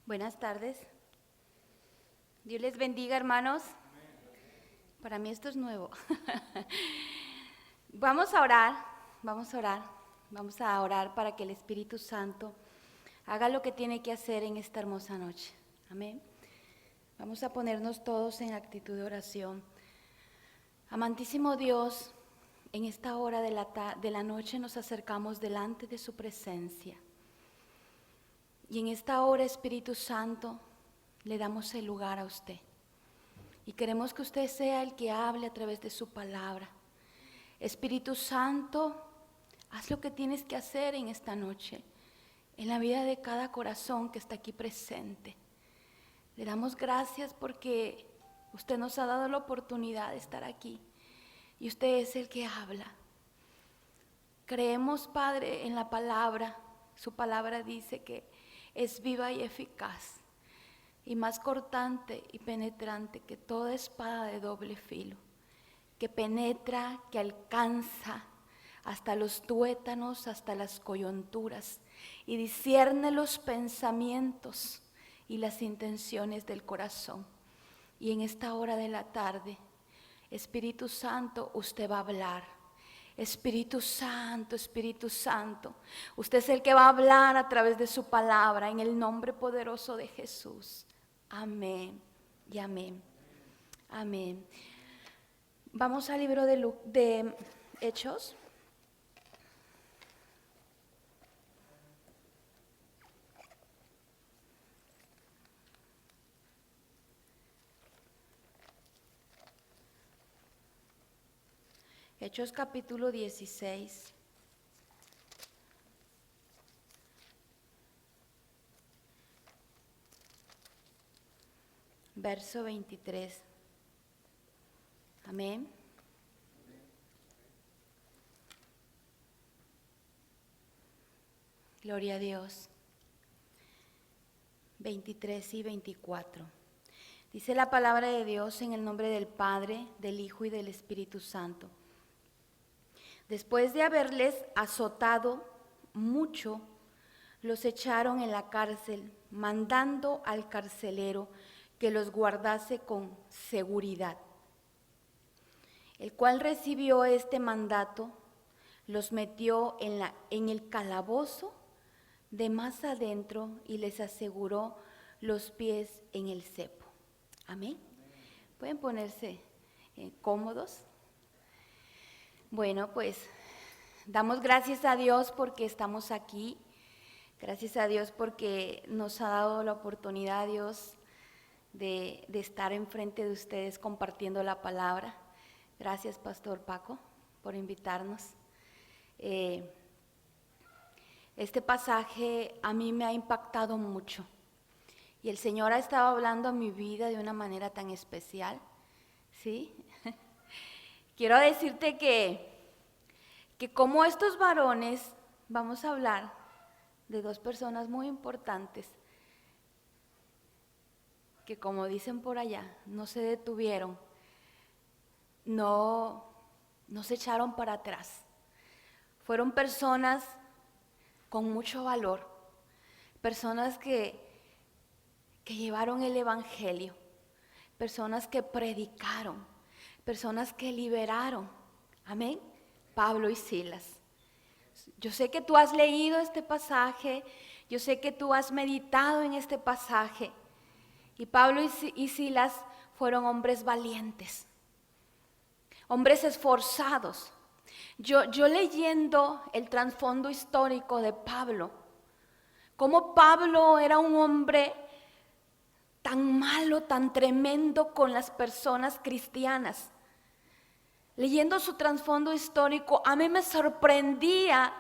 Buenas tardes. Dios les bendiga, hermanos. Para mí esto es nuevo. Vamos a orar para que el Espíritu Santo haga lo que tiene que hacer en esta hermosa noche. Amén. Vamos a ponernos todos en actitud de oración. Amantísimo Dios, en esta hora de la noche nos acercamos delante de su presencia. Y en esta hora, Espíritu Santo, le damos el lugar a usted. Y queremos que usted sea el que hable a través de su palabra. Espíritu Santo, haz lo que tienes que hacer en esta noche, en la vida de cada corazón que está aquí presente. Le damos gracias porque usted nos ha dado la oportunidad de estar aquí. Y usted es el que habla. Creemos, Padre, en la palabra. Su palabra dice que es viva y eficaz, y más cortante y penetrante que toda espada de doble filo, que penetra, que alcanza hasta los tuétanos, hasta las coyunturas, y discierne los pensamientos y las intenciones del corazón. Y en esta hora de la tarde, Espíritu Santo, usted va a hablar. Espíritu Santo, usted es el que va a hablar a través de su palabra, en el nombre poderoso de Jesús. Amén y amén. Amén. Vamos al libro de Hechos. Hechos capítulo 16. Verso 23. Amén. Gloria a Dios. 23 y 24. Dice la palabra de Dios en el nombre del Padre, del Hijo y del Espíritu Santo. Después de haberles azotado mucho, los echaron en la cárcel, mandando al carcelero que los guardase con seguridad. El cual recibió este mandato, los metió en el calabozo de más adentro y les aseguró los pies en el cepo. Amén. ¿Pueden ponerse cómodos? Bueno, pues damos gracias a Dios porque estamos aquí. Gracias a Dios porque nos ha dado la oportunidad, Dios, de estar enfrente de ustedes compartiendo la palabra. Gracias, Pastor Paco, por invitarnos. Este pasaje a mí me ha impactado mucho y el Señor ha estado hablando a mi vida de una manera tan especial, ¿sí? Quiero decirte que como estos varones, vamos a hablar de dos personas muy importantes que, como dicen por allá, no se detuvieron, no se echaron para atrás. Fueron personas con mucho valor, personas que llevaron el evangelio, personas que predicaron, personas que liberaron. Amén. Pablo y Silas. Yo sé que tú has leído este pasaje, yo sé que tú has meditado en este pasaje. Y Pablo y Silas fueron hombres valientes, hombres esforzados. Yo leyendo el trasfondo histórico de Pablo, cómo Pablo era un hombre tan malo, tan tremendo con las personas cristianas. Leyendo su trasfondo histórico, a mí me sorprendía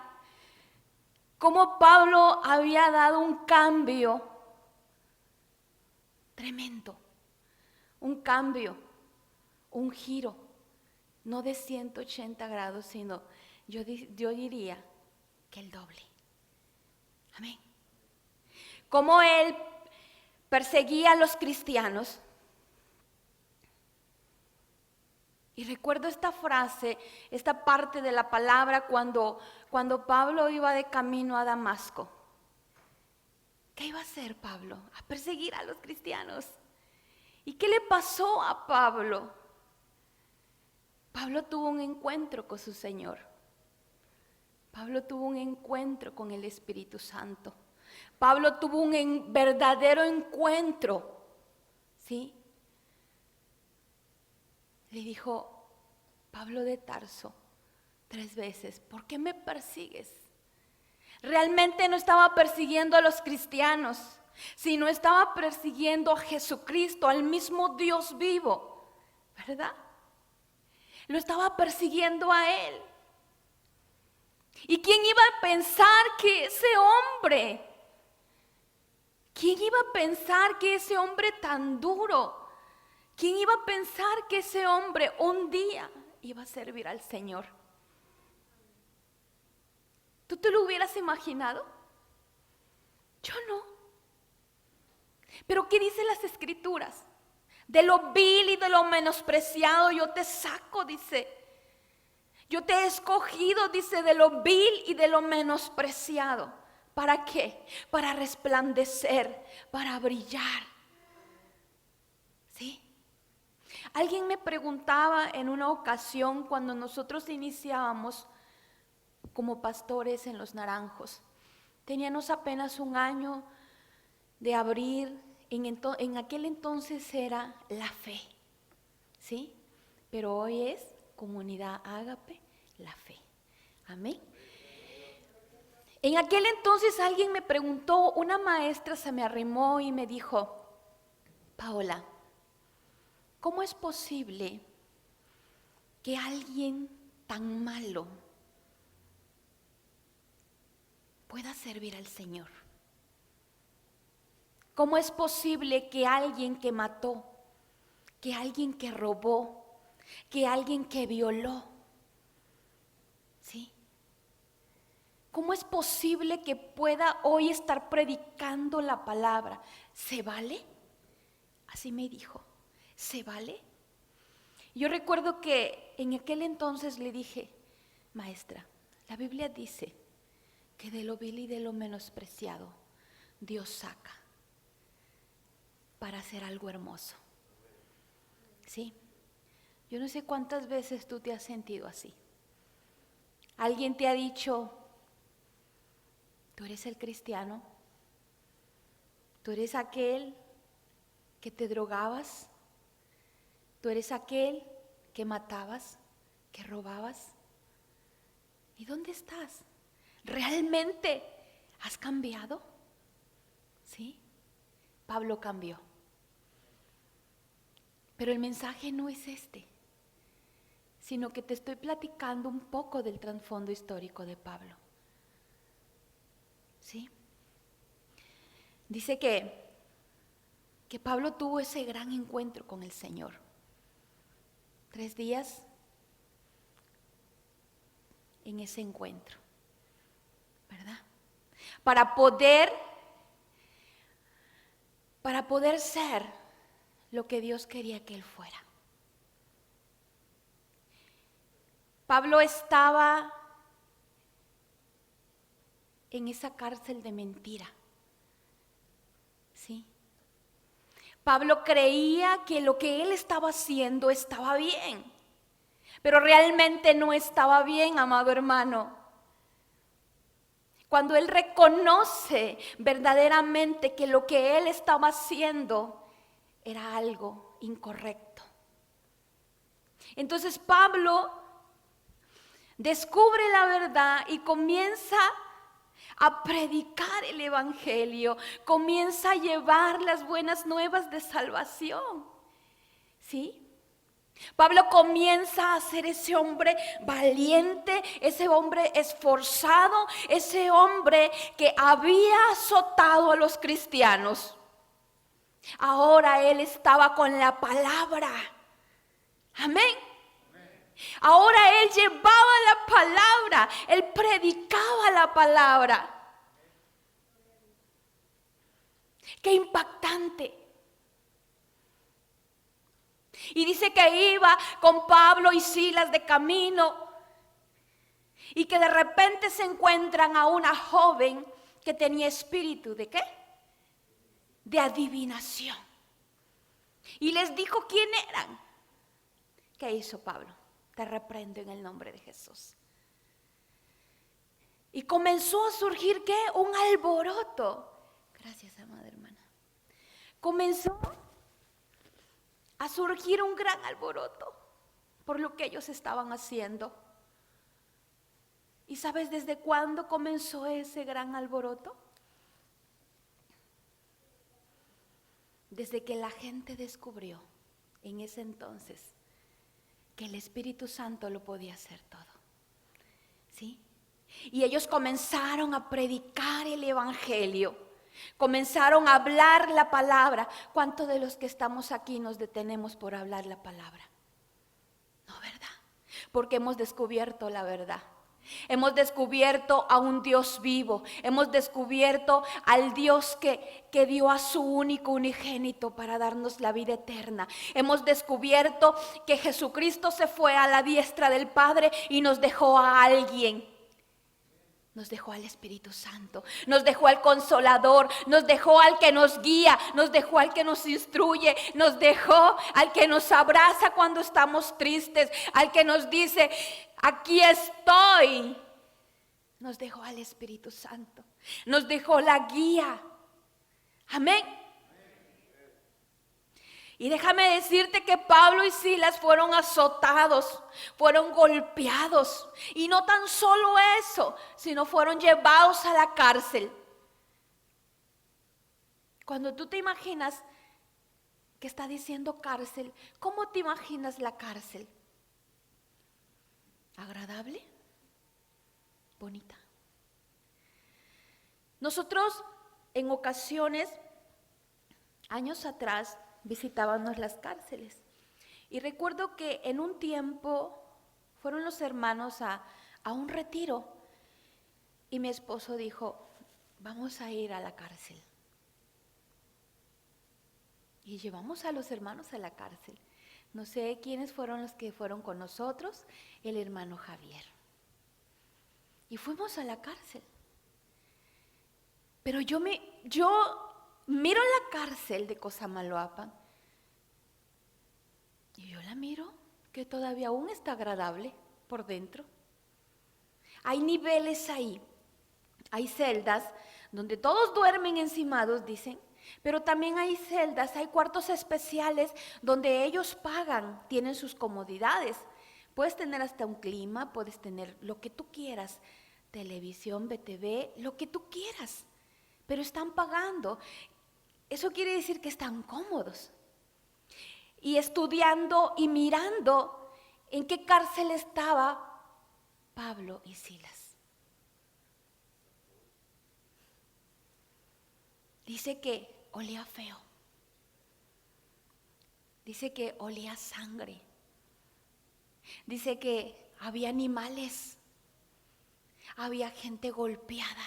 cómo Pablo había dado un cambio tremendo, un cambio, un giro, no de 180 grados, sino yo diría que el doble. Amén. Cómo él perseguía a los cristianos. Y recuerdo esta frase, esta parte de la palabra cuando Pablo iba de camino a Damasco, ¿qué iba a hacer Pablo? A perseguir a los cristianos. ¿Y qué le pasó a Pablo? Pablo tuvo un encuentro con su Señor. Pablo tuvo un encuentro con el Espíritu Santo. Pablo tuvo un verdadero encuentro, ¿sí? Le dijo, Pablo de Tarso, 3 veces, ¿por qué me persigues? Realmente no estaba persiguiendo a los cristianos, sino estaba persiguiendo a Jesucristo, al mismo Dios vivo, ¿verdad? Lo estaba persiguiendo a Él. ¿Y quién iba a pensar que ese hombre, quién iba a pensar que ese hombre tan duro, quién iba a pensar que ese hombre un día iba a servir al Señor? ¿Tú te lo hubieras imaginado? Yo no. Pero ¿qué dicen las Escrituras? De lo vil y de lo menospreciado yo te saco, dice. Yo te he escogido, dice, de lo vil y de lo menospreciado. ¿Para qué? Para resplandecer, para brillar. ¿Sí? Alguien me preguntaba en una ocasión cuando nosotros iniciábamos como pastores en Los Naranjos. Teníamos apenas 1 año de abrir, en aquel entonces era La Fe, ¿sí? Pero hoy es Comunidad Ágape, La Fe. Amén. En aquel entonces alguien me preguntó, una maestra se me arrimó y me dijo, Paola, ¿cómo es posible que alguien tan malo pueda servir al Señor? ¿Cómo es posible que alguien que mató, que alguien que robó, que alguien que violó, ¿sí? ¿Cómo es posible que pueda hoy estar predicando la palabra? ¿Se vale? Así me dijo, ¿se vale? Yo recuerdo que en aquel entonces le dije, maestra, la Biblia dice que de lo vil y de lo menospreciado Dios saca para hacer algo hermoso. ¿Sí? Yo no sé cuántas veces tú te has sentido así. Alguien te ha dicho, tú eres el cristiano, tú eres aquel que te drogabas, tú eres aquel que matabas, que robabas. ¿Y dónde estás? ¿Realmente has cambiado? ¿Sí? Pablo cambió. Pero el mensaje no es este, sino que te estoy platicando un poco del trasfondo histórico de Pablo. ¿Sí? Dice que Pablo tuvo ese gran encuentro con el Señor. 3 días en ese encuentro, ¿verdad? Para poder ser lo que Dios quería que él fuera. Pablo estaba en esa cárcel de mentira, ¿sí? Pablo creía que lo que él estaba haciendo estaba bien, pero realmente no estaba bien, amado hermano. Cuando él reconoce verdaderamente que lo que él estaba haciendo era algo incorrecto. Entonces Pablo descubre la verdad y comienza a predicar el evangelio, comienza a llevar las buenas nuevas de salvación. ¿Sí? Pablo comienza a ser ese hombre valiente, ese hombre esforzado, ese hombre que había azotado a los cristianos. Ahora él estaba con la palabra. Amén. Ahora él llevaba la palabra, él predicaba la palabra. Qué impactante. Y dice que iba con Pablo y Silas de camino y que de repente se encuentran a una joven que tenía espíritu ¿de qué? de adivinación. Y les dijo quién eran. ¿Qué hizo Pablo? Te reprendo en el nombre de Jesús. Y comenzó a surgir, ¿qué? Un alboroto. Gracias, amada hermana. Comenzó a surgir un gran alboroto por lo que ellos estaban haciendo. ¿Y sabes desde cuándo comenzó ese gran alboroto? Desde que la gente descubrió en ese entonces que el Espíritu Santo lo podía hacer todo. ¿Sí? Y ellos comenzaron a predicar el Evangelio, comenzaron a hablar la palabra. ¿Cuántos de los que estamos aquí nos detenemos por hablar la palabra? No, ¿verdad? Porque hemos descubierto la verdad. Hemos descubierto a un Dios vivo. Hemos descubierto al Dios que dio a su único unigénito para darnos la vida eterna. Hemos descubierto que Jesucristo se fue a la diestra del Padre y nos dejó a alguien. Nos dejó al Espíritu Santo, nos dejó al Consolador, nos dejó al que nos guía, nos dejó al que nos instruye, nos dejó al que nos abraza cuando estamos tristes, al que nos dice, aquí estoy. Nos dejó al Espíritu Santo, nos dejó la guía. Amén. Y déjame decirte que Pablo y Silas fueron azotados, fueron golpeados. Y no tan solo eso, sino fueron llevados a la cárcel. Cuando tú te imaginas que está diciendo cárcel, ¿cómo te imaginas la cárcel? ¿Agradable? ¿Bonita? Nosotros en ocasiones, años atrás, visitábamos las cárceles. Y recuerdo que en un tiempo fueron los hermanos a un retiro. Y mi esposo dijo, vamos a ir a la cárcel. Y llevamos a los hermanos a la cárcel. No sé quiénes fueron los que fueron con nosotros, el hermano Javier. Y fuimos a la cárcel. Pero yo miro la cárcel de Cosamaloapan y yo la miro que todavía aún está agradable por dentro. Hay niveles ahí, hay celdas donde todos duermen encimados, dicen, pero también hay celdas, hay cuartos especiales donde ellos pagan, tienen sus comodidades. Puedes tener hasta un clima, puedes tener lo que tú quieras, televisión, BTV, lo que tú quieras, pero están pagando. Eso quiere decir que están cómodos. Y estudiando y mirando en qué cárcel estaba Pablo y Silas. Dice que olía feo. Dice que olía sangre. Dice que había animales. Había gente golpeada.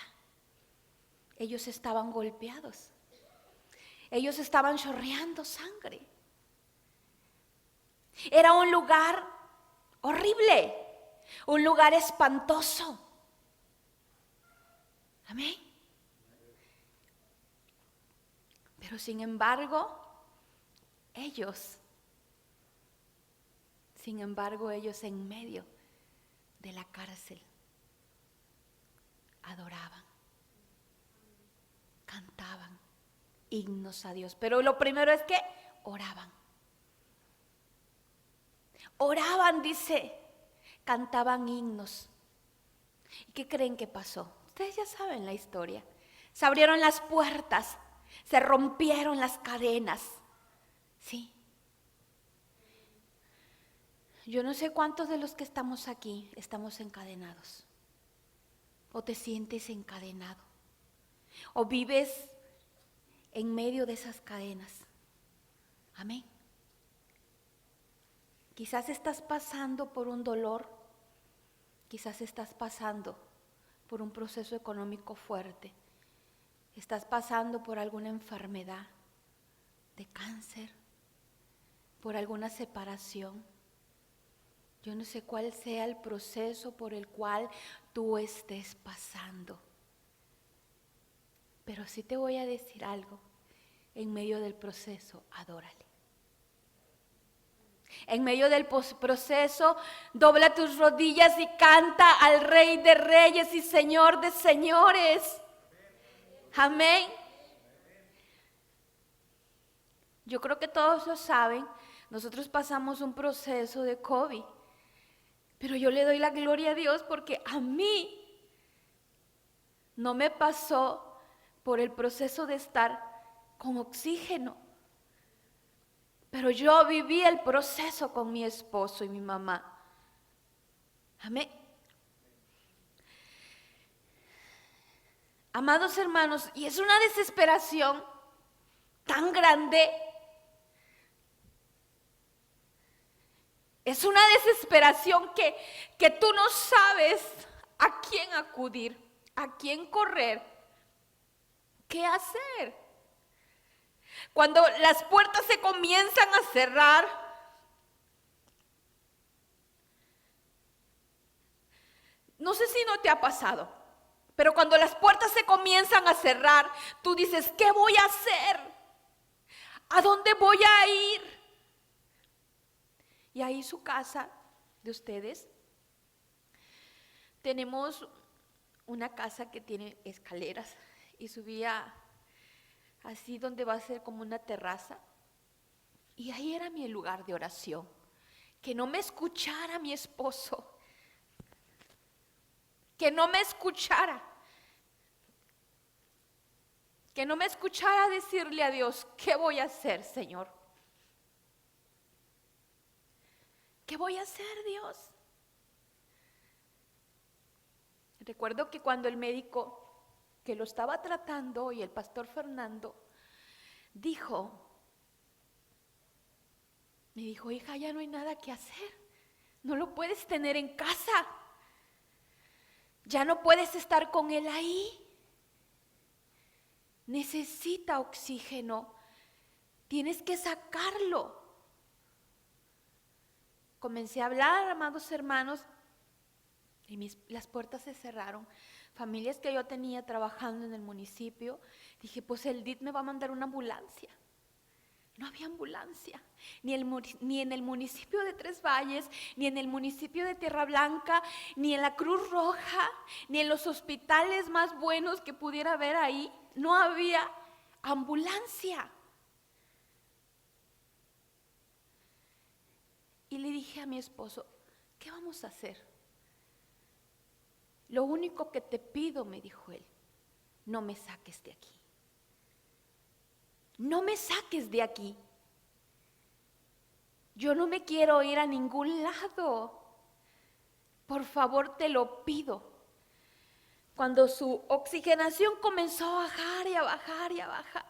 Ellos estaban golpeados. Ellos estaban chorreando sangre. Era un lugar horrible, un lugar espantoso. Amén. Pero sin embargo, ellos en medio de la cárcel adoraban, cantaban himnos a Dios. Pero lo primero es que oraban. Oraban, dice, cantaban himnos. ¿Y qué creen que pasó? Ustedes ya saben la historia. Se abrieron las puertas, se rompieron las cadenas. Sí. Yo no sé cuántos de los que estamos aquí estamos encadenados. O te sientes encadenado. O vives en medio de esas cadenas. Amén. Quizás estás pasando por un dolor, quizás estás pasando por un proceso económico fuerte, estás pasando por alguna enfermedad de cáncer, por alguna separación. Yo no sé cuál sea el proceso por el cual tú estés pasando, pero sí te voy a decir algo. En medio del proceso, adórale. En medio del proceso, dobla tus rodillas y canta al Rey de Reyes y Señor de Señores. Amén. Yo creo que todos lo saben. Nosotros pasamos un proceso de COVID. Pero yo le doy la gloria a Dios porque a mí no me pasó por el proceso de estar con oxígeno. Pero yo viví el proceso con mi esposo y mi mamá. Amén. Amados hermanos, y es una desesperación tan grande. Es una desesperación que tú no sabes a quién acudir, a quién correr, qué hacer. Cuando las puertas se comienzan a cerrar, no sé si no te ha pasado, pero cuando las puertas se comienzan a cerrar, tú dices, ¿qué voy a hacer? ¿A dónde voy a ir? Y ahí su casa de ustedes, tenemos una casa que tiene escaleras y subía así donde va a ser como una terraza. Y ahí era mi lugar de oración. Que no me escuchara mi esposo. Que no me escuchara. Que no me escuchara decirle a Dios, ¿qué voy a hacer, Señor? ¿Qué voy a hacer, Dios? Recuerdo que cuando el médico que lo estaba tratando y el pastor Fernando me dijo, hija, ya no hay nada que hacer. No lo puedes tener en casa. Ya no puedes estar con él ahí. Necesita oxígeno. Tienes que sacarlo. Comencé a hablar, amados hermanos, y las puertas se cerraron. Familias que yo tenía trabajando en el municipio, dije, pues el DIT me va a mandar una ambulancia. No había ambulancia, ni en el municipio de Tres Valles, ni en el municipio de Tierra Blanca, ni en la Cruz Roja, ni en los hospitales más buenos que pudiera haber ahí. No había ambulancia. Y le dije a mi esposo, ¿qué vamos a hacer? Lo único que te pido, me dijo él, no me saques de aquí. No me saques de aquí. Yo no me quiero ir a ningún lado. Por favor, te lo pido. Cuando su oxigenación comenzó a bajar y a bajar y a bajar,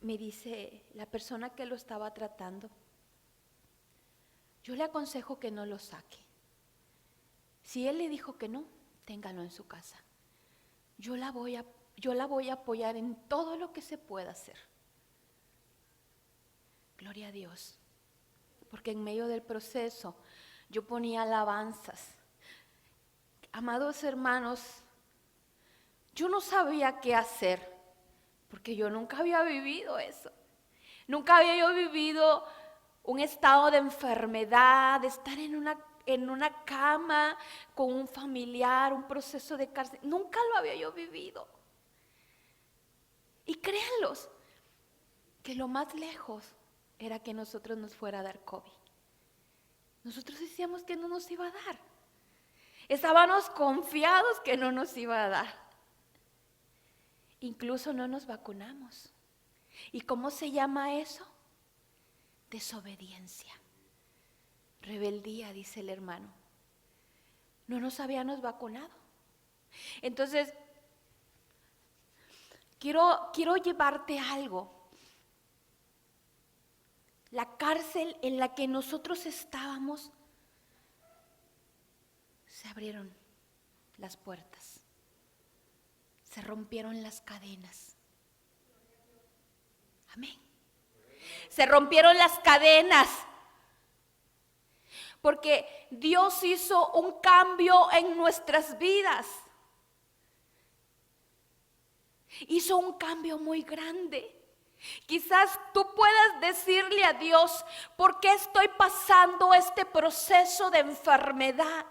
me dice la persona que lo estaba tratando, yo le aconsejo que no lo saque. Si él le dijo que no, téngalo en su casa. Yo la voy a apoyar en todo lo que se pueda hacer. Gloria a Dios. Porque en medio del proceso yo ponía alabanzas. Amados hermanos, yo no sabía qué hacer, porque yo nunca había vivido eso. Nunca había yo vivido un estado de enfermedad, de estar en una cama con un familiar, un proceso de cárcel. Nunca lo había yo vivido. Y créanlos, que lo más lejos era que nosotros nos fuera a dar COVID. Nosotros decíamos que no nos iba a dar. Estábamos confiados que no nos iba a dar. Incluso no nos vacunamos. ¿Y cómo se llama eso? Desobediencia. Rebeldía, dice el hermano. No nos habíamos vacunado. Entonces, quiero llevarte algo. La cárcel en la que nosotros estábamos, se abrieron las puertas, se rompieron las cadenas. Amén. Se rompieron las cadenas, porque Dios hizo un cambio en nuestras vidas. hizo un cambio muy grande. Quizás tú puedas decirle a Dios, ¿por qué estoy pasando este proceso de enfermedad?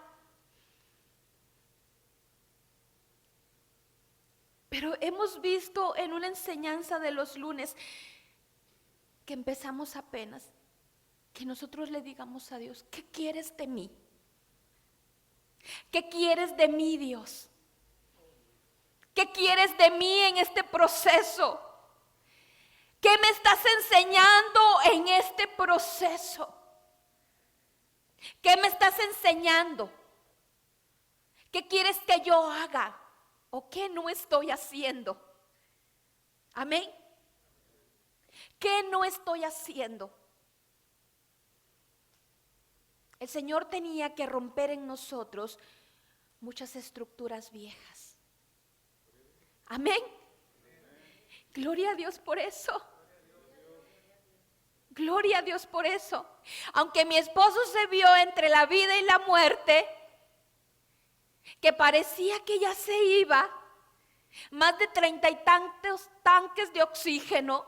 Pero hemos visto en una enseñanza de los lunes que empezamos apenas, que nosotros le digamos a Dios, ¿qué quieres de mí? ¿Qué quieres de mí, Dios? ¿Qué quieres de mí en este proceso? ¿Qué me estás enseñando en este proceso? ¿Qué me estás enseñando? ¿Qué quieres que yo haga? ¿O qué no estoy haciendo? Amén. ¿Qué no estoy haciendo? El Señor tenía que romper en nosotros muchas estructuras viejas. Amén. Gloria a Dios por eso. Gloria a Dios por eso. Aunque mi esposo se vio entre la vida y la muerte, que parecía que ya se iba, más de 30 y tantos tanques de oxígeno,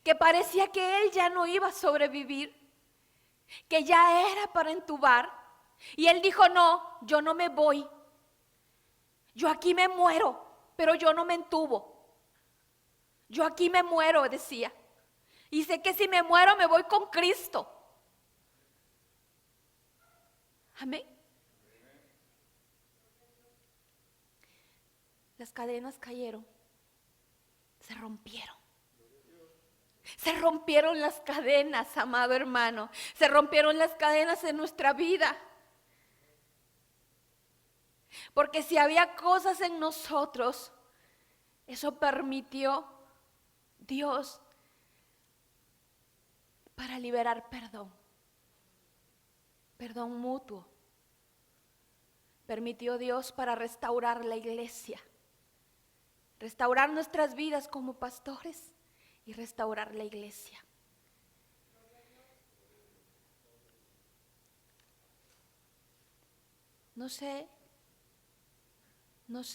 que parecía que él ya no iba a sobrevivir, que ya era para entubar, y él dijo, no, yo no me voy, yo aquí me muero, pero yo no me entubo. Yo aquí me muero, decía. Y sé que si me muero me voy con Cristo. Amén. Las cadenas cayeron. Se rompieron. Se rompieron las cadenas, amado hermano. Se rompieron las cadenas en nuestra vida. Porque si había cosas en nosotros, eso permitió Dios para liberar perdón, perdón mutuo. Permitió Dios para restaurar la iglesia, restaurar nuestras vidas como pastores y restaurar la iglesia. No sé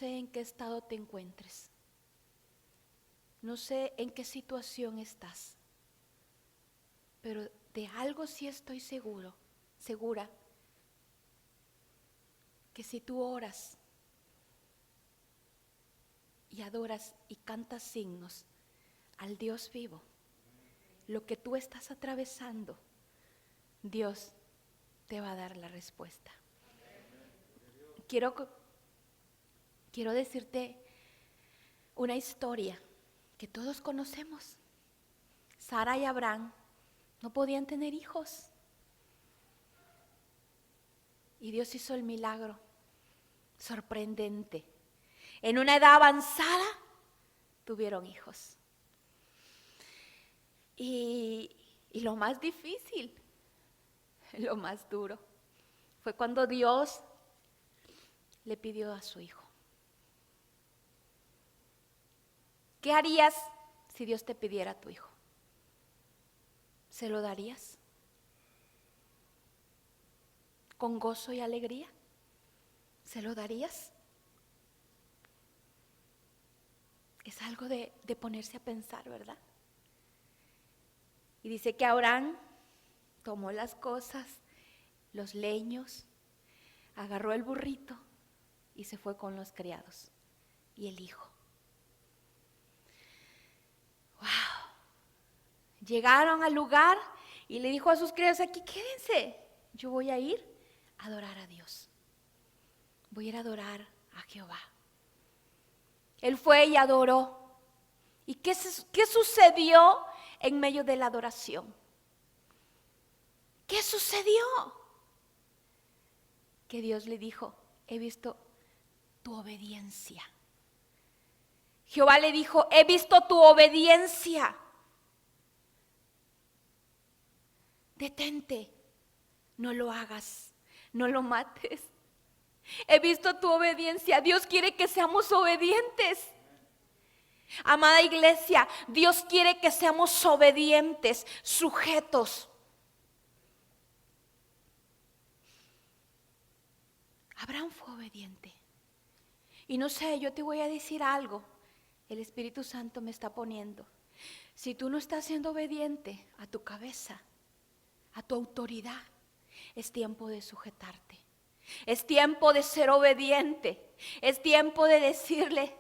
en qué estado te encuentres. No sé en qué situación estás, pero de algo sí estoy segura, que si tú oras y adoras y cantas himnos al Dios vivo, lo que tú estás atravesando, Dios te va a dar la respuesta. Quiero decirte una historia que todos conocemos. Sara y Abraham no podían tener hijos. Y Dios hizo el milagro sorprendente. En una edad avanzada tuvieron hijos. Y lo más difícil, lo más duro, fue cuando Dios le pidió a su hijo. ¿Qué harías si Dios te pidiera a tu hijo? ¿Se lo darías? ¿Con gozo y alegría? ¿Se lo darías? Es algo de ponerse a pensar, ¿verdad? Y dice que Abraham tomó las cosas, los leños, agarró el burrito y se fue con los criados y el hijo. ¡Wow! Llegaron al lugar y le dijo a sus criados, aquí quédense, yo voy a ir a adorar a Dios. Voy a ir a adorar a Jehová. Él fue y adoró. ¿Y qué sucedió en medio de la adoración? ¿Qué sucedió? Que Dios le dijo, he visto tu obediencia. Jehová le dijo, he visto tu obediencia. Detente, no lo hagas, no lo mates. He visto tu obediencia. Dios quiere que seamos obedientes. Amada iglesia, Dios quiere que seamos obedientes, sujetos. Abraham fue obediente. Y no sé, yo te voy a decir algo. El Espíritu Santo me está poniendo. Si tú no estás siendo obediente a tu cabeza, a tu autoridad, es tiempo de sujetarte. Es tiempo de ser obediente. Es tiempo de decirle,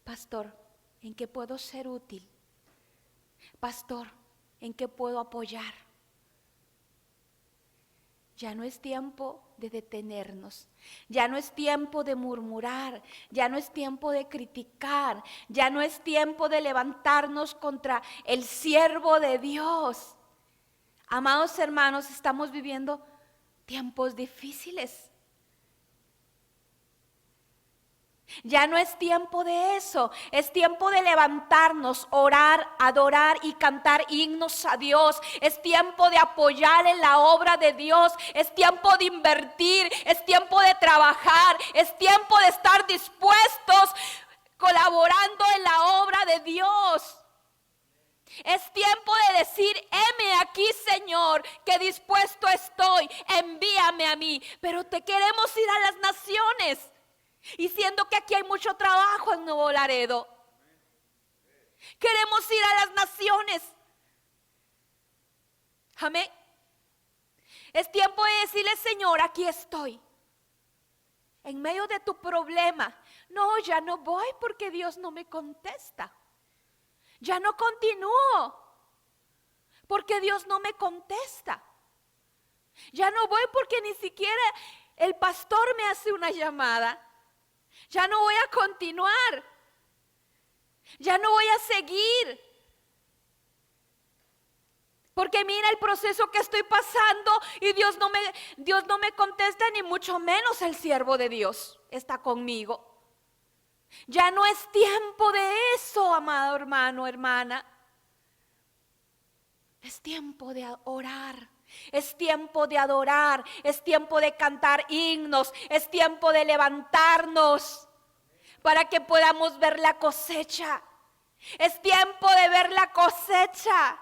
pastor, ¿en qué puedo ser útil? Pastor, ¿en qué puedo apoyar? Ya no es tiempo de detenernos, ya no es tiempo de murmurar, ya no es tiempo de criticar, ya no es tiempo de levantarnos contra el siervo de Dios. Amados hermanos, estamos viviendo tiempos difíciles. Ya no es tiempo de eso, es tiempo de levantarnos, orar, adorar y cantar himnos a Dios. Es tiempo de apoyar en la obra de Dios, es tiempo de invertir, es tiempo de trabajar, es tiempo de estar dispuestos, colaborando en la obra de Dios. Es tiempo de decir, heme aquí, Señor, que dispuesto estoy, envíame a mí. Pero te queremos ir a las naciones. Y siendo que aquí hay mucho trabajo en Nuevo Laredo, queremos ir a las naciones. Amén. Es tiempo de decirle, Señor, aquí estoy. En medio de tu problema. No, ya no voy porque Dios no me contesta. Ya no continúo porque Dios no me contesta. Ya no voy porque ni siquiera el pastor me hace una llamada. Ya no voy a continuar. Ya no voy a seguir. Porque mira el proceso que estoy pasando y Dios no me contesta, ni mucho menos el siervo de Dios está conmigo. Ya no es tiempo de eso, amado hermano, hermana. Es tiempo de orar. Es tiempo de adorar, es tiempo de cantar himnos, es tiempo de levantarnos para que podamos ver la cosecha. Es tiempo de ver la cosecha.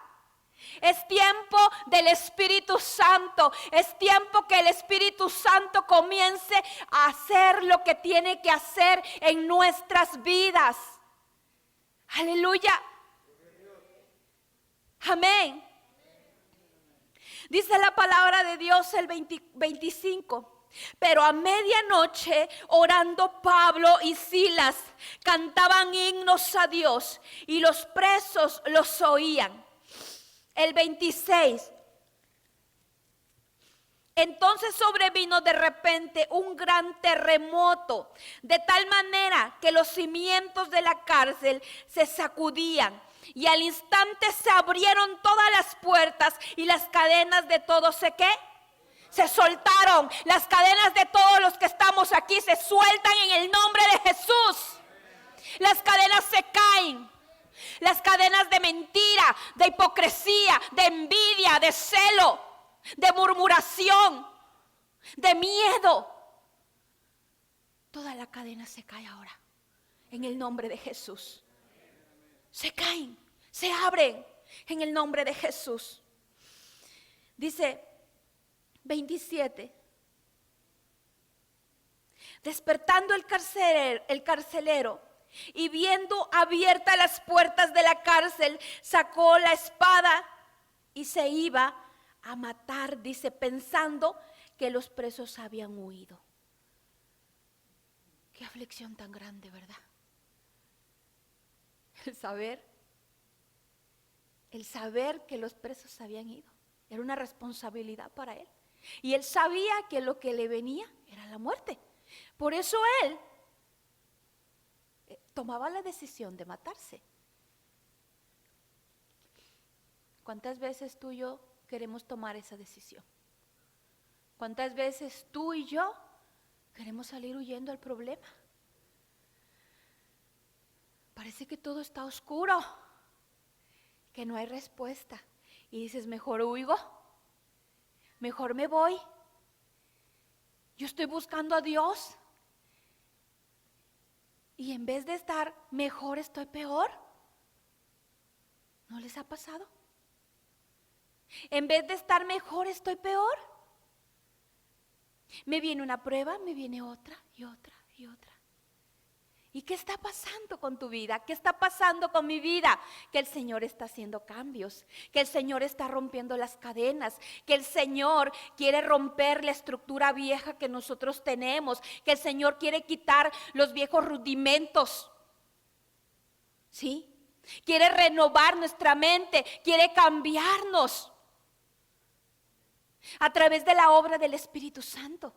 Es tiempo del Espíritu Santo. Es tiempo que el Espíritu Santo comience a hacer lo que tiene que hacer en nuestras vidas. Aleluya. Amén. Dice la palabra de Dios el 25. Pero a medianoche, orando Pablo y Silas, cantaban himnos a Dios y los presos los oían. El 26. Entonces sobrevino de repente un gran terremoto, de tal manera que los cimientos de la cárcel se sacudían. Y al instante se abrieron todas las puertas y las cadenas de todos se soltaron. Las cadenas de todos los que estamos aquí se sueltan en el nombre de Jesús. Las cadenas se caen. Las cadenas de mentira, de hipocresía, de envidia, de celo, de murmuración, de miedo. Toda la cadena se cae ahora en el nombre de Jesús. Se caen, se abren en el nombre de Jesús. Dice 27. Despertando el carcelero y viendo abiertas las puertas de la cárcel, sacó la espada y se iba a matar, dice, pensando que los presos habían huido. Qué aflicción tan grande, ¿verdad? El saber que los presos habían ido era una responsabilidad para él. Y él sabía que lo que le venía era la muerte. Por eso él tomaba la decisión de matarse. ¿Cuántas veces tú y yo queremos tomar esa decisión? ¿Cuántas veces tú y yo queremos salir huyendo al problema? Parece que todo está oscuro, que no hay respuesta. Y dices, mejor huigo, mejor me voy. Yo estoy buscando a Dios. Y en vez de estar mejor, estoy peor. ¿No les ha pasado? En vez de estar mejor, estoy peor. Me viene una prueba, me viene otra y otra y otra. ¿Y qué está pasando con tu vida? ¿Qué está pasando con mi vida? Que el Señor está haciendo cambios, que el Señor está rompiendo las cadenas, que el Señor quiere romper la estructura vieja que nosotros tenemos, que el Señor quiere quitar los viejos rudimentos. ¿Sí? Quiere renovar nuestra mente, quiere cambiarnos a través de la obra del Espíritu Santo.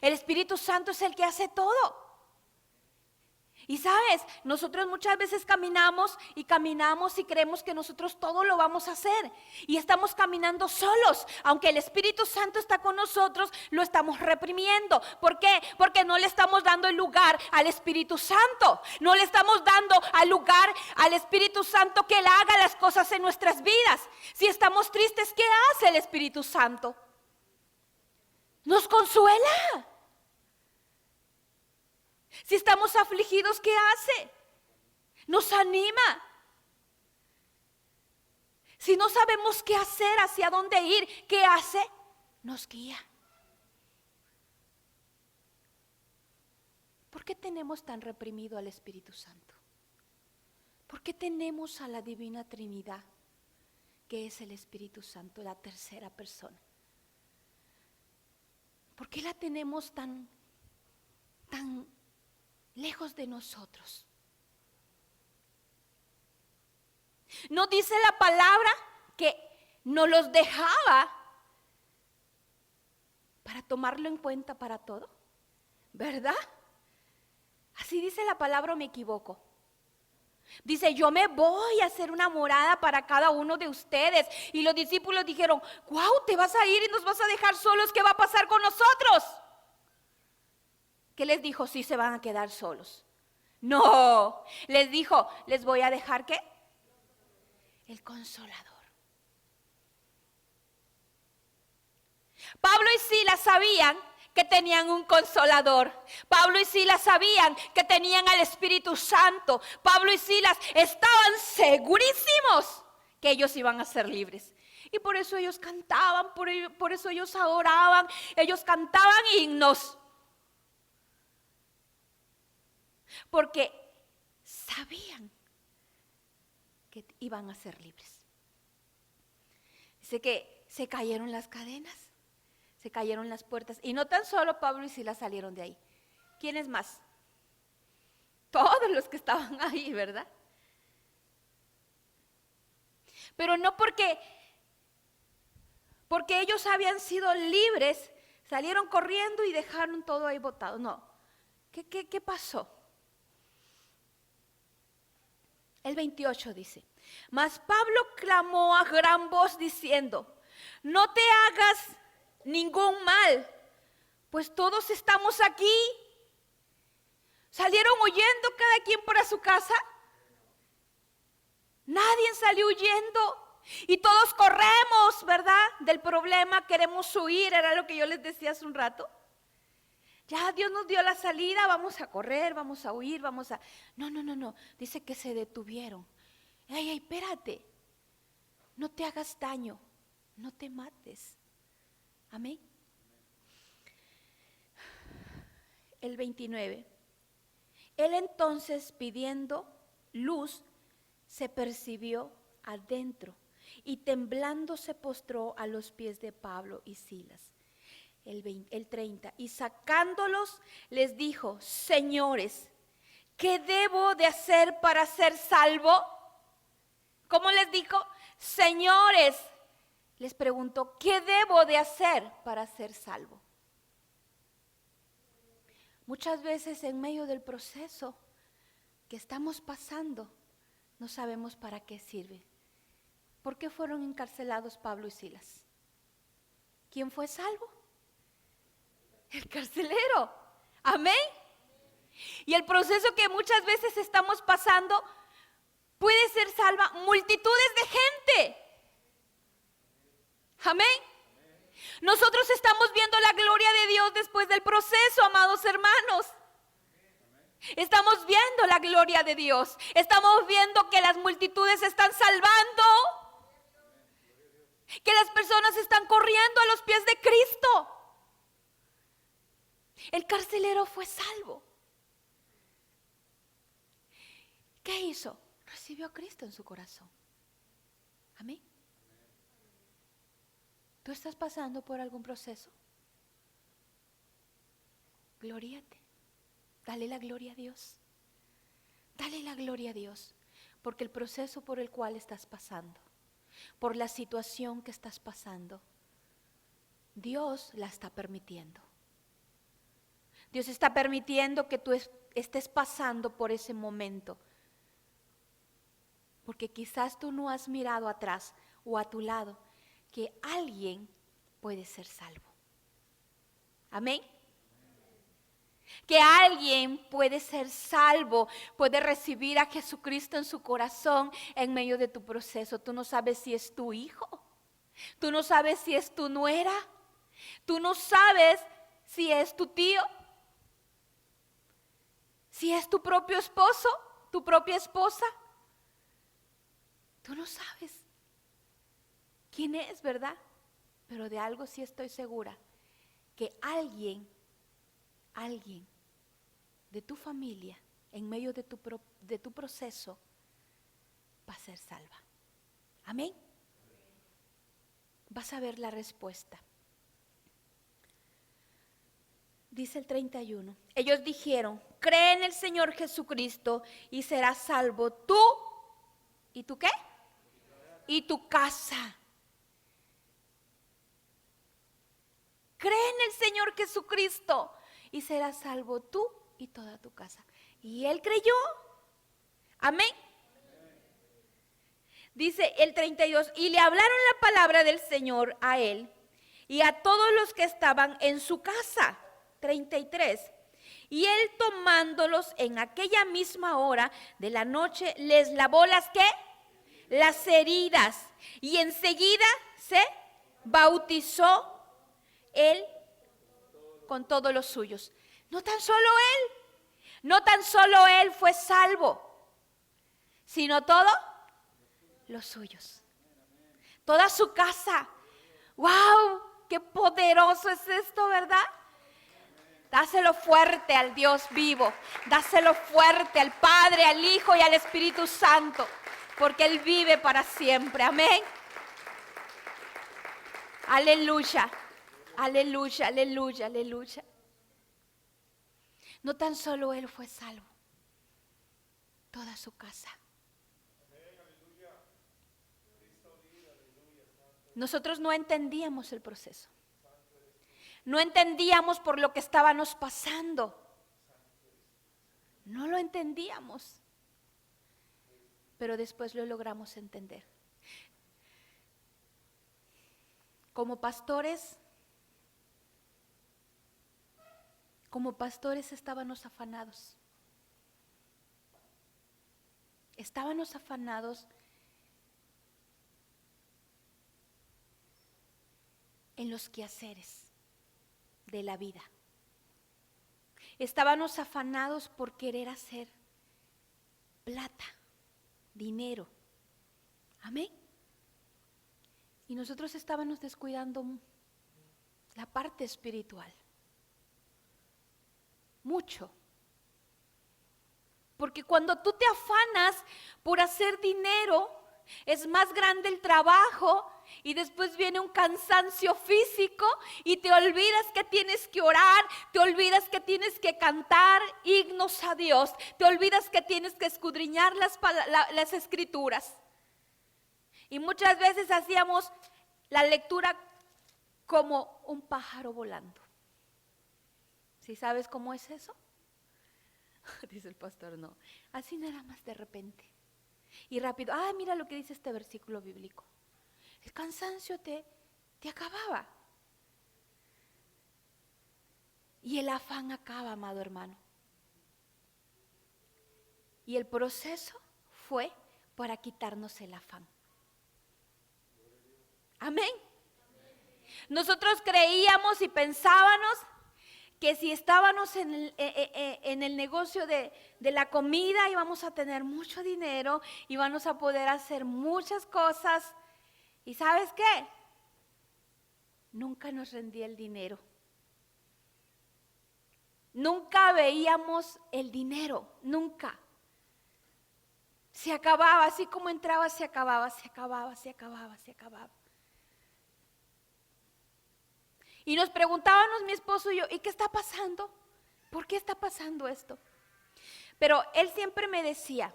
El Espíritu Santo es el que hace todo. Y sabes, nosotros muchas veces caminamos y creemos que nosotros todo lo vamos a hacer. Y estamos caminando solos. Aunque el Espíritu Santo está con nosotros, lo estamos reprimiendo. ¿Por qué? Porque no le estamos dando el lugar al Espíritu Santo. No le estamos dando el lugar al Espíritu Santo que Él haga las cosas en nuestras vidas. Si estamos tristes, ¿qué hace el Espíritu Santo? Nos consuela. Si estamos afligidos, ¿qué hace? Nos anima. Si no sabemos qué hacer, hacia dónde ir, ¿qué hace? Nos guía. ¿Por qué tenemos tan reprimido al Espíritu Santo? ¿Por qué tenemos a la Divina Trinidad, que es el Espíritu Santo, la tercera persona? ¿Por qué la tenemos tan lejos de nosotros? ¿No dice la palabra que nos los dejaba para tomarlo en cuenta para todo? ¿Verdad? Así dice la palabra, ¿o me equivoco? Dice, yo me voy a hacer una morada para cada uno de ustedes. Y los discípulos dijeron, wow, te vas a ir y nos vas a dejar solos, ¿qué va a pasar con nosotros? ¿Qué les dijo? Sí, se van a quedar solos. No, les dijo, les voy a dejar ¿qué? El Consolador. Pablo y Silas sabían que tenían un Consolador. Pablo y Silas sabían que tenían al Espíritu Santo. Pablo y Silas estaban segurísimos que ellos iban a ser libres. Y por eso ellos cantaban, por eso ellos adoraban, ellos cantaban himnos. Porque sabían que iban a ser libres. Dice que se cayeron las cadenas, se cayeron las puertas. Y no tan solo Pablo y Silas salieron de ahí. ¿Quiénes más? Todos los que estaban ahí, ¿verdad? Pero no porque ellos habían sido libres, salieron corriendo y dejaron todo ahí botado. No. ¿Qué pasó? El 28 dice, mas Pablo clamó a gran voz diciendo, no te hagas ningún mal, pues todos estamos aquí. ¿Salieron huyendo cada quien para su casa? Nadie salió huyendo y todos corremos, ¿verdad? Del problema, queremos huir, era lo que yo les decía hace un rato. Ya Dios nos dio la salida, vamos a correr, vamos a huir, vamos a... No, dice que se detuvieron. Ay, espérate, no te hagas daño, no te mates. Amén. El 29. Él entonces, pidiendo luz, se percibió adentro y temblando se postró a los pies de Pablo y Silas. El 30, y sacándolos les dijo, señores, ¿qué debo de hacer para ser salvo? ¿Cómo les dijo? Señores, les preguntó, ¿qué debo de hacer para ser salvo? Muchas veces en medio del proceso que estamos pasando, no sabemos para qué sirve. ¿Por qué fueron encarcelados Pablo y Silas? ¿Quién fue salvo? El carcelero. Amén. Y el proceso que muchas veces estamos pasando puede ser salva multitudes de gente. Amén. Nosotros estamos viendo la gloria de Dios después del proceso, amados hermanos. Estamos viendo la gloria de Dios. Estamos viendo que las multitudes se están salvando. Que las personas están corriendo a los pies de Cristo. El carcelero fue salvo. ¿Qué hizo? Recibió a Cristo en su corazón. Amén. ¿Tú estás pasando por algún proceso? Glóriate. Dale la gloria a Dios. Dale la gloria a Dios. Porque el proceso por el cual estás pasando, por la situación que estás pasando, Dios la está permitiendo. Dios está permitiendo que tú estés pasando por ese momento. Porque quizás tú no has mirado atrás o a tu lado que alguien puede ser salvo. Amén. Que alguien puede ser salvo, puede recibir a Jesucristo en su corazón en medio de tu proceso. Tú no sabes si es tu hijo, tú no sabes si es tu nuera, tú no sabes si es tu tío, si es tu propio esposo, tu propia esposa. Tú no sabes quién es, ¿verdad? Pero de algo sí estoy segura, que alguien de tu familia, en medio de tu proceso, va a ser salva. Amén. Vas a ver la respuesta. Dice el 31. Ellos dijeron, cree en el Señor Jesucristo y serás salvo tú. ¿Y tú qué? Y tu casa. Cree en el Señor Jesucristo y serás salvo tú y toda tu casa. Y él creyó. Amén. Dice el 32, y le hablaron la palabra del Señor a él y a todos los que estaban en su casa. 33. Y él tomándolos en aquella misma hora de la noche, les lavó las ¿qué? Las heridas. Y enseguida se bautizó él con todos los suyos. No tan solo él fue salvo, sino todos los suyos. Toda su casa. ¡Wow! ¡Qué poderoso es esto!, ¿verdad? Dáselo fuerte al Dios vivo. Dáselo fuerte al Padre, al Hijo y al Espíritu Santo. Porque Él vive para siempre. Amén. Aleluya. Aleluya, aleluya, aleluya. No tan solo él fue salvo, toda su casa. Nosotros no entendíamos el proceso. No entendíamos por lo que estábamos pasando. No lo entendíamos. Pero después lo logramos entender. Como pastores estábamos afanados. Estábamos afanados en los quehaceres de la vida. Estábamos afanados por querer hacer plata, dinero. Amén. Y nosotros estábamos descuidando la parte espiritual. Mucho. Porque cuando tú te afanas por hacer dinero, es más grande el trabajo y después viene un cansancio físico y te olvidas que tienes que orar, te olvidas que tienes que cantar himnos a Dios, te olvidas que tienes que escudriñar las escrituras. Y muchas veces hacíamos la lectura como un pájaro volando. ¿Sí sabes cómo es eso? Dice el pastor, no. Así nada más de repente. Y rápido, mira lo que dice este versículo bíblico. El cansancio te acababa. Y el afán acaba, amado hermano. Y el proceso fue para quitarnos el afán. Amén. Nosotros creíamos y pensábamos que si estábamos en el negocio de la comida íbamos a tener mucho dinero, íbamos a poder hacer muchas cosas. ¿Y sabes qué? Nunca nos rendía el dinero. Nunca veíamos el dinero, nunca. Se acababa, así como entraba, se acababa, se acababa, se acababa, se acababa. Y nos preguntábamos mi esposo y yo, ¿y qué está pasando? ¿Por qué está pasando esto? Pero él siempre me decía,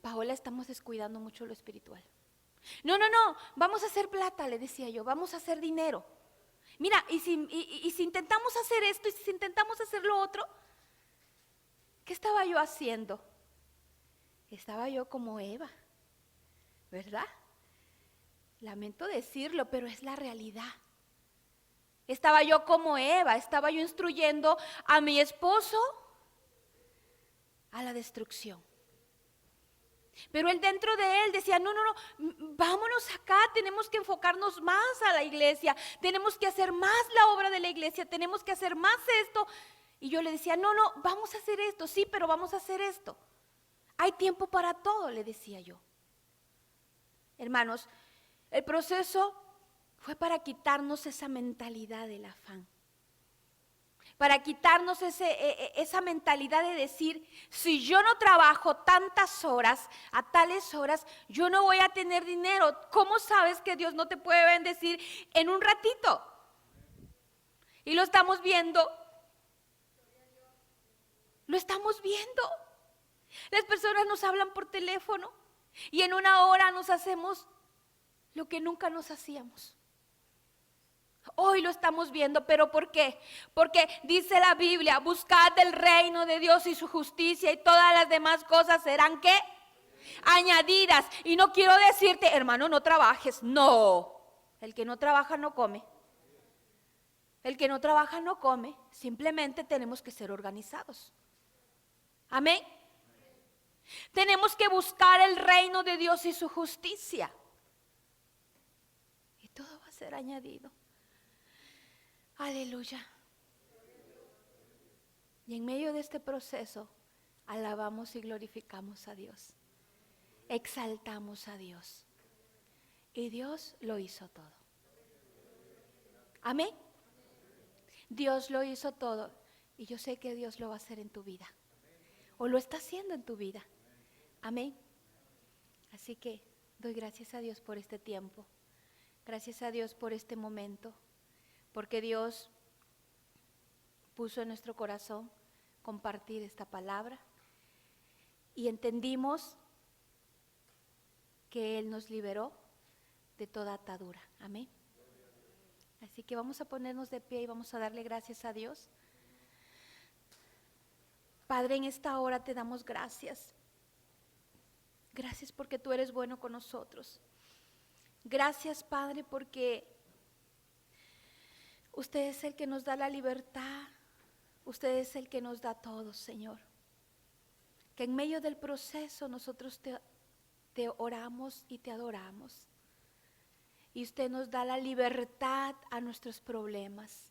Paola, estamos descuidando mucho lo espiritual. No, vamos a hacer plata, le decía yo, vamos a hacer dinero. Mira, y si intentamos hacer esto, y si intentamos hacer lo otro, ¿qué estaba yo haciendo? Estaba yo como Eva, ¿verdad? Lamento decirlo, pero es la realidad. Estaba yo como Eva, estaba yo instruyendo a mi esposo a la destrucción. Pero él dentro de él decía, no, vámonos acá, tenemos que enfocarnos más a la iglesia, tenemos que hacer más la obra de la iglesia, tenemos que hacer más esto. Y yo le decía, no, vamos a hacer esto, sí, pero vamos a hacer esto. Hay tiempo para todo, le decía yo. Hermanos, el proceso fue para quitarnos esa mentalidad del afán. Para quitarnos esa mentalidad de decir, si yo no trabajo tantas horas, a tales horas, yo no voy a tener dinero. ¿Cómo sabes que Dios no te puede bendecir en un ratito? Y lo estamos viendo. Lo estamos viendo. Las personas nos hablan por teléfono y en una hora nos hacemos lo que nunca nos hacíamos. Hoy lo estamos viendo, ¿pero por qué? Porque dice la Biblia, buscad el reino de Dios y su justicia y todas las demás cosas serán ¿qué? Añadidas. Y no quiero decirte, hermano, no trabajes. No, el que no trabaja no come. El que no trabaja no come. Simplemente tenemos que ser organizados. Amén. Tenemos que buscar el reino de Dios y su justicia. Y todo va a ser añadido. Aleluya. Y en medio de este proceso, alabamos y glorificamos a Dios. Exaltamos a Dios. Y Dios lo hizo todo. Amén. Dios lo hizo todo. Y yo sé que Dios lo va a hacer en tu vida. O lo está haciendo en tu vida. Amén. Así que doy gracias a Dios por este tiempo. Gracias a Dios por este momento. Porque Dios puso en nuestro corazón compartir esta palabra y entendimos que Él nos liberó de toda atadura. Amén. Así que vamos a ponernos de pie y vamos a darle gracias a Dios. Padre, en esta hora te damos gracias. Gracias porque tú eres bueno con nosotros. Gracias, Padre, porque usted es el que nos da la libertad, usted es el que nos da todo, Señor. Que en medio del proceso nosotros te oramos y te adoramos. Y usted nos da la libertad a nuestros problemas.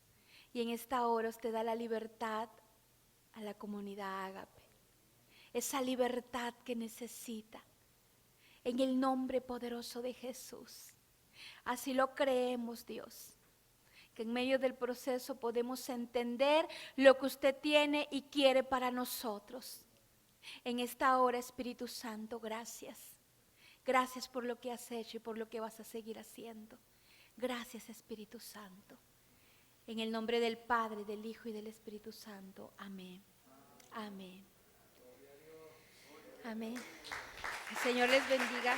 Y en esta hora usted da la libertad a la comunidad Ágape. Esa libertad que necesita. En el nombre poderoso de Jesús. Así lo creemos, Dios. Que en medio del proceso podemos entender lo que usted tiene y quiere para nosotros. En esta hora, Espíritu Santo, gracias. Gracias por lo que has hecho y por lo que vas a seguir haciendo. Gracias, Espíritu Santo. En el nombre del Padre, del Hijo y del Espíritu Santo. Amén. Amén. Amén. El Señor les bendiga.